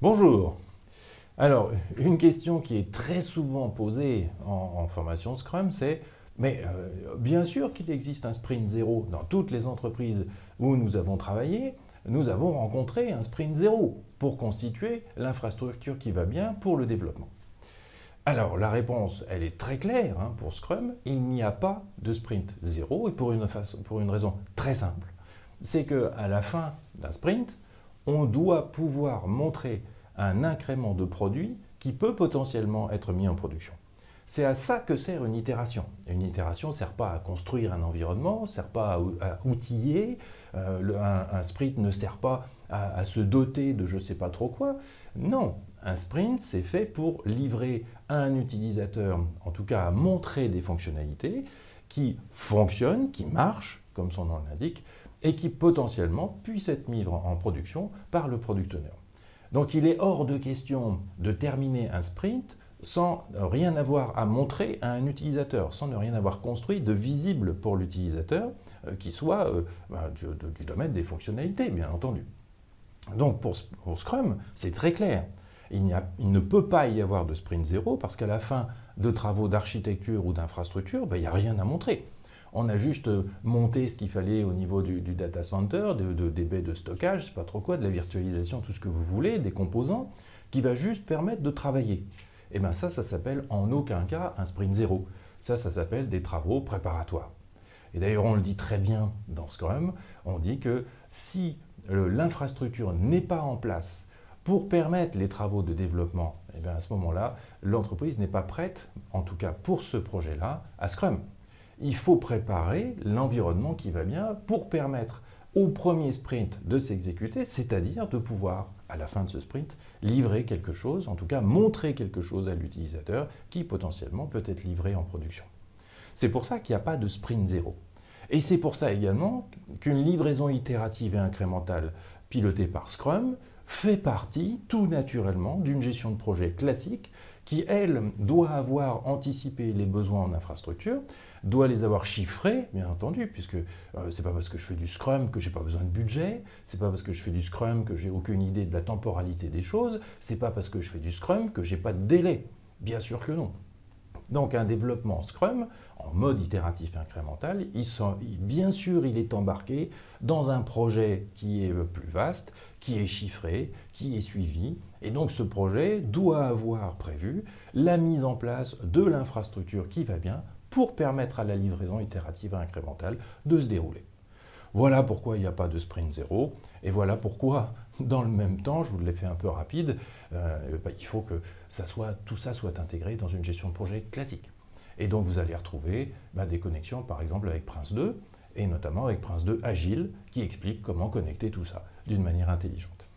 Bonjour. Alors, une question qui est très souvent posée en formation Scrum, c'est mais bien sûr qu'il existe un sprint zéro. Dans toutes les entreprises où nous avons travaillé, nous avons rencontré un sprint zéro pour constituer l'infrastructure qui va bien pour le développement. Alors, la réponse, elle est très claire pour Scrum. Il n'y a pas de sprint zéro et pour une raison très simple. C'est qu'à la fin d'un sprint, on doit pouvoir montrer un incrément de produit qui peut potentiellement être mis en production. C'est à ça que sert une itération. Une itération ne sert pas à construire un environnement, ne sert pas à outiller, un sprint ne sert pas à se doter de je ne sais pas trop quoi. Non, un sprint, c'est fait pour livrer à un utilisateur, en tout cas à montrer des fonctionnalités qui fonctionnent, qui marchent, comme son nom l'indique, et qui potentiellement puissent être mises en production par le product owner. Donc il est hors de question de terminer un sprint sans rien avoir à montrer à un utilisateur, sans ne rien avoir construit de visible pour l'utilisateur, qui soit du domaine des fonctionnalités, bien entendu. Donc pour Scrum, c'est très clair. Il ne peut pas y avoir de sprint zéro parce qu'à la fin de travaux d'architecture ou d'infrastructure, il n'y a rien à montrer. On a juste monté ce qu'il fallait au niveau du data center, des baies de stockage, je sais pas trop quoi, de la virtualisation, tout ce que vous voulez, des composants, qui va juste permettre de travailler. Et bien ça s'appelle en aucun cas un sprint zéro. Ça s'appelle des travaux préparatoires. Et d'ailleurs, on le dit très bien dans Scrum, on dit que si l'infrastructure n'est pas en place pour permettre les travaux de développement, et bien à ce moment-là, l'entreprise n'est pas prête, en tout cas pour ce projet-là, à Scrum. Il faut préparer l'environnement qui va bien pour permettre au premier sprint de s'exécuter, c'est-à-dire de pouvoir, à la fin de ce sprint, livrer quelque chose, en tout cas montrer quelque chose à l'utilisateur qui potentiellement peut être livré en production. C'est pour ça qu'il n'y a pas de sprint zéro. Et c'est pour ça également qu'une livraison itérative et incrémentale pilotée par Scrum fait partie tout naturellement d'une gestion de projet classique qui, elle, doit avoir anticipé les besoins en infrastructure, doit les avoir chiffrés, bien entendu, puisque c'est pas parce que je fais du Scrum que j'ai pas besoin de budget, c'est pas parce que je fais du Scrum que j'ai aucune idée de la temporalité des choses, c'est pas parce que je fais du Scrum que j'ai pas de délai. Bien sûr que non. Donc un développement Scrum, en mode itératif incrémental, bien sûr il est embarqué dans un projet qui est plus vaste, qui est chiffré, qui est suivi. Et donc ce projet doit avoir prévu la mise en place de l'infrastructure qui va bien pour permettre à la livraison itérative incrémentale de se dérouler. Voilà pourquoi il n'y a pas de sprint zéro, et voilà pourquoi, dans le même temps, je vous l'ai fait un peu rapide, il faut que tout ça soit intégré dans une gestion de projet classique. Et donc vous allez retrouver des connexions, par exemple avec Prince2, et notamment avec Prince2 Agile, qui explique comment connecter tout ça d'une manière intelligente.